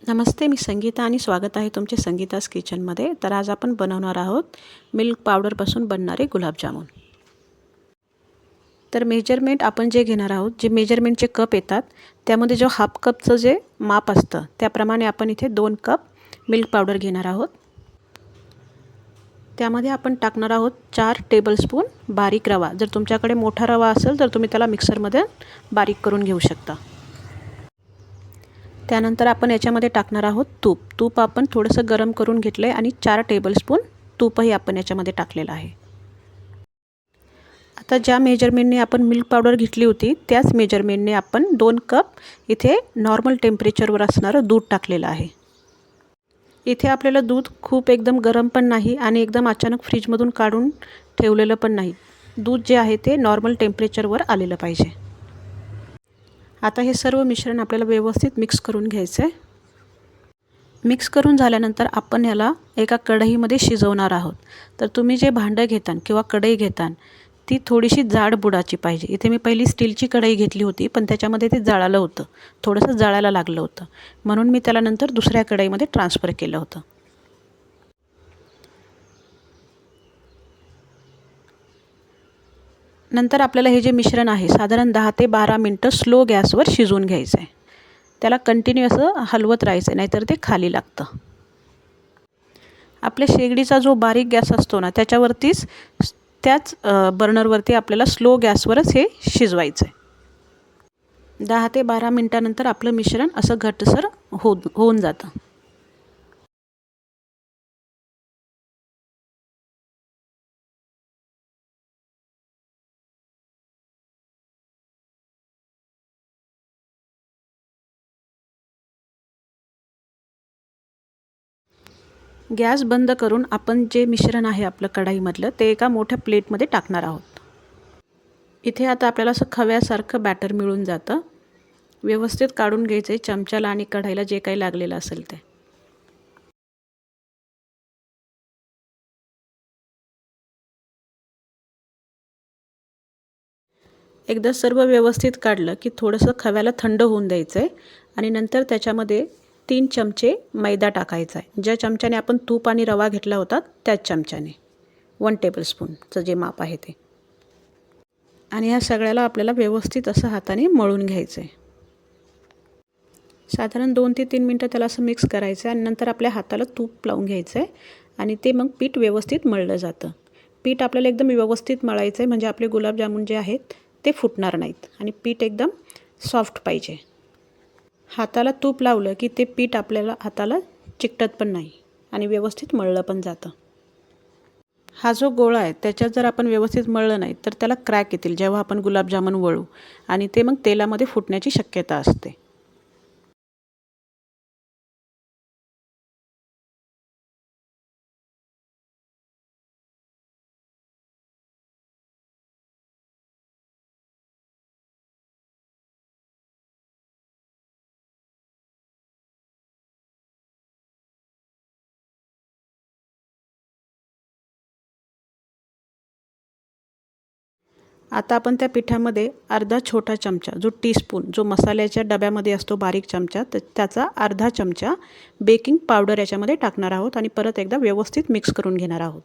नमस्ते, मी संगीता आणि स्वागत आहे तुमचे संगीतास किचनमध्ये. तर आज आपण बनवणार आहोत मिल्क पावडरपासून बनणारे गुलाबजामुन. तर मेजरमेंट आपण जे घेणार आहोत, जे मेजरमेंटचे कप येतात त्यामध्ये जो हाफ कपचं जे माप असतं त्याप्रमाणे आपण इथे 2 कप मिल्क पावडर घेणार आहोत. त्यामध्ये आपण टाकणार आहोत 4 टेबलस्पून बारीक रवा. जर तुमच्याकडे मोठा रवा असेल तर तुम्ही त्याला मिक्सरमध्ये बारीक करून घेऊ शकता. त्यानंतर आपण याच्यामध्ये टाकणार आहोत तूप आपण थोडंसं गरम करून घेतलं आहे आणि 4 टेबलस्पून तूपही आपण याच्यामध्ये टाकलेलं आहे. आता ज्या मेजरमेंटने आपण मिल्क पावडर घेतली होती त्याच मेजरमेंटने आपण 2 कप इथे नॉर्मल टेम्परेचरवर असणारं दूध टाकलेलं आहे. इथे आपल्याला दूध खूप एकदम गरम पण नाही आणि एकदम अचानक फ्रीजमधून काढून ठेवलेलं पण नाही. दूध जे आहे ते नॉर्मल टेम्परेचरवर आलेलं पाहिजे. आता हे सर्व मिश्रण आपल्याला व्यवस्थित मिक्स करून घ्यायचं आहे. मिक्स करून झाल्यानंतर आपण याला एका कढईमध्ये शिजवणार आहोत. तर तुम्ही जे भांडं घेतान किंवा कढई घेतान ती थोडीशी जाड बुडाची पाहिजे. इथे मी पहिली स्टीलची कढई घेतली होती पण त्याच्यामध्ये ते जळालं होतं, थोडंसं जळायला लागलं होतं, म्हणून मी त्याला नंतर दुसऱ्या कढईमध्ये ट्रान्सफर केलं होतं. नंतर आपल्याला हे जे मिश्रण आहे साधारण 10 ते 12 मिनटं स्लो गॅसवर शिजवून घ्यायचं आहे. त्याला कंटिन्यू असं हलवत राहायचं, नाहीतर ते खाली लागतं. आपल्या शेगडीचा जो बारीक गॅस असतो ना त्याच्यावरतीच त्याच बर्नरवरती आपल्याला स्लो गॅसवरच हे शिजवायचं आहे. 10 ते 12 मिनटानंतर आपलं मिश्रण असं घट्टसर होऊन जातं. गॅस बंद करून आपण जे मिश्रण आहे आपलं कढईमधलं ते एका मोठ्या प्लेटमध्ये टाकणार आहोत. इथे आता आपल्याला असं खव्यासारखं बॅटर मिळून जातं. व्यवस्थित काढून घ्यायचं आहे चमच्याला आणि कढईला जे काही लागलेलं असेल ते. एकदा सर्व व्यवस्थित काढलं की थोडंसं खव्याला थंड होऊन द्यायचं आहे आणि नंतर त्याच्यामध्ये 3 चमचे मैदा टाकायचा आहे. ज्या चमच्याने आपण तूप आणि रवा घेतला होता त्याच चमच्याने 1 टेबलस्पूनचं जे माप आहे ते. आणि ह्या सगळ्याला आपल्याला व्यवस्थित असं हाताने मळून घ्यायचं आहे. साधारण 2 ते 3 मिनटं त्याला असं मिक्स करायचं आहे आणि नंतर आपल्या हाताला तूप लावून घ्यायचं आहे आणि ते मग पीठ व्यवस्थित मळलं जातं. पीठ आपल्याला एकदम व्यवस्थित मळायचं आहे म्हणजे आपले गुलाबजामुन जे आहेत ते फुटणार नाहीत आणि पीठ एकदम सॉफ्ट पाहिजे. हाताला तूप लावलं की ते पीठ आपल्याला हाताला चिकटत पण नाही आणि व्यवस्थित मळलं पण जातं. हा जो गोळा आहे त्याच्यात जर आपण व्यवस्थित मळलं नाही तर त्याला क्रॅक येतील जेव्हा आपण गुलाबजामुन वळू आणि ते मग तेलामध्ये फुटण्याची शक्यता असते. आता आपण त्या पिठामध्ये अर्धा छोटा चमचा जो टीस्पून जो मसाल्याच्या डब्यामध्ये असतो बारीक चमचा त्याचा अर्धा चमचा बेकिंग पावडर याच्यामध्ये टाकणार आहोत आणि परत एकदा व्यवस्थित मिक्स करून घेणार आहोत.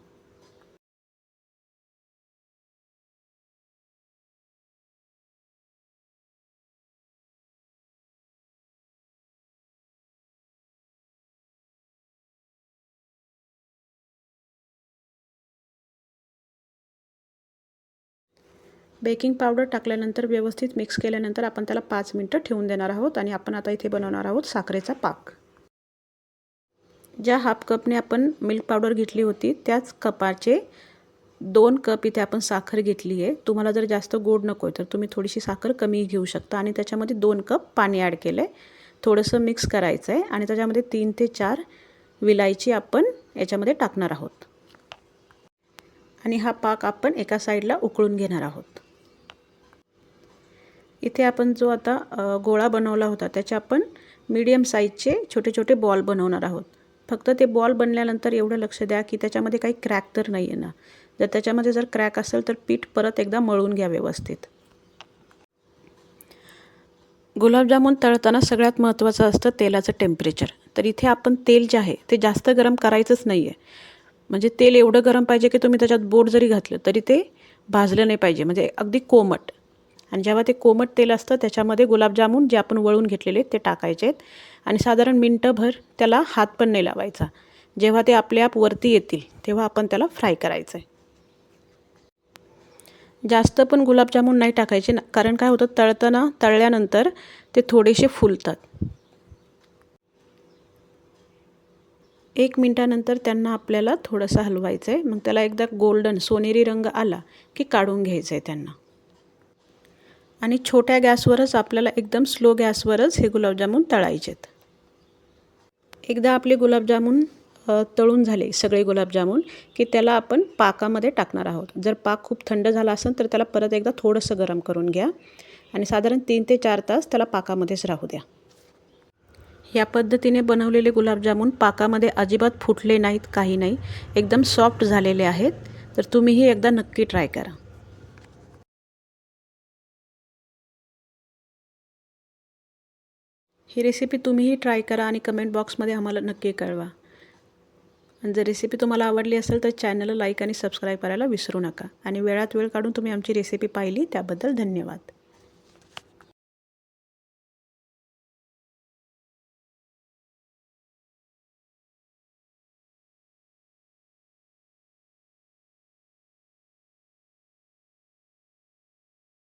बेकिंग पावडर टाकल्यानंतर व्यवस्थित मिक्स केल्यानंतर आपण त्याला 5 मिनटं ठेवून देणार आहोत आणि आपण आता इथे बनवणार आहोत साखरेचा पाक. ज्या हाफ कपने आपण मिल्क पावडर घेतली होती त्याच कपाचे 2 कप इथे आपण साखर घेतली आहे. तुम्हाला जर जास्त गोड नको आहे तर तुम्ही थोडीशी साखर कमी घेऊ शकता आणि त्याच्यामध्ये 2 कप पाणी ॲड केलं आहे. थोडंसं मिक्स करायचं आहे आणि त्याच्यामध्ये 3 ते 4 विलायची आपण याच्यामध्ये टाकणार आहोत आणि हा पाक आपण एका साईडला उकळून घेणार आहोत. इथे आपण जो आता गोळा बनवला होता त्याचे आपण मीडियम साईजचे छोटे छोटे बॉल बनवणार आहोत. फक्त ते बॉल बनल्यानंतर एवढं लक्ष द्या की त्याच्यामध्ये काही क्रॅक तर नाही आहे ना. जर त्याच्यामध्ये जर क्रॅक असेल तर पीठ परत एकदा मळून घ्या व्यवस्थित. गुलाबजामुन तळताना सगळ्यात महत्त्वाचं असतं तेलाचं टेम्परेचर. तर इथे आपण तेल जे आहे ते जास्त गरम करायचंच नाही आहे. म्हणजे तेल एवढं गरम पाहिजे की तुम्ही त्याच्यात बोट जरी घातलं तरी ते भाजलं नाही पाहिजे, म्हणजे अगदी कोमट. आणि जेव्हा ते कोमट तेल असतं त्याच्यामध्ये गुलाबजामुन जे आपण वळून घेतलेले ते टाकायचे आहेत आणि साधारण मिनटंभर त्याला हात पण नाही लावायचा. जेव्हा ते आपले आप वरती येतील तेव्हा आपण त्याला फ्राय करायचं आहे. जास्त पण गुलाबजामुन नाही टाकायचे ना, कारण काय होतं तळल्यानंतर ते थोडेसे फुलतात. 1 मिनिटानंतर त्यांना आपल्याला थोडंसं हलवायचं आहे. मग त्याला एकदा गोल्डन सोनेरी रंग आला की काढून घ्यायचं आहे त्यांना. आणि छोट्या गॅसवरच आपल्याला एकदम स्लो गॅसवरच हे गुलाबजामुन तळायचे आहेत. एकदा आपले गुलाबजामुन तळून झाले सगळे गुलाबजामुन की त्याला आपण पाकामध्ये टाकणार आहोत. जर पाक खूप थंड झाला असेल तर त्याला परत एकदा थोडंसं गरम करून घ्या आणि साधारण 3 ते 4 तास त्याला पाकामध्येच राहू द्या. या पद्धतीने बनवलेले गुलाबजामुन पाकामध्ये अजिबात फुटले नाहीत, काही नाही, एकदम सॉफ्ट झालेले आहेत. तर तुम्हीही एकदा नक्की ट्राय करा. ही रेसिपी तुम्हीही ट्राय करा आणि कमेंट बॉक्समध्ये आम्हाला नक्की कळवा. आणि जर रेसिपी तुम्हाला आवडली असेल तर चॅनलला लाईक आणि सबस्क्राईब करायला विसरू नका. आणि वेळात वेळ काढून तुम्ही आमची रेसिपी पाहिली त्याबद्दल धन्यवाद.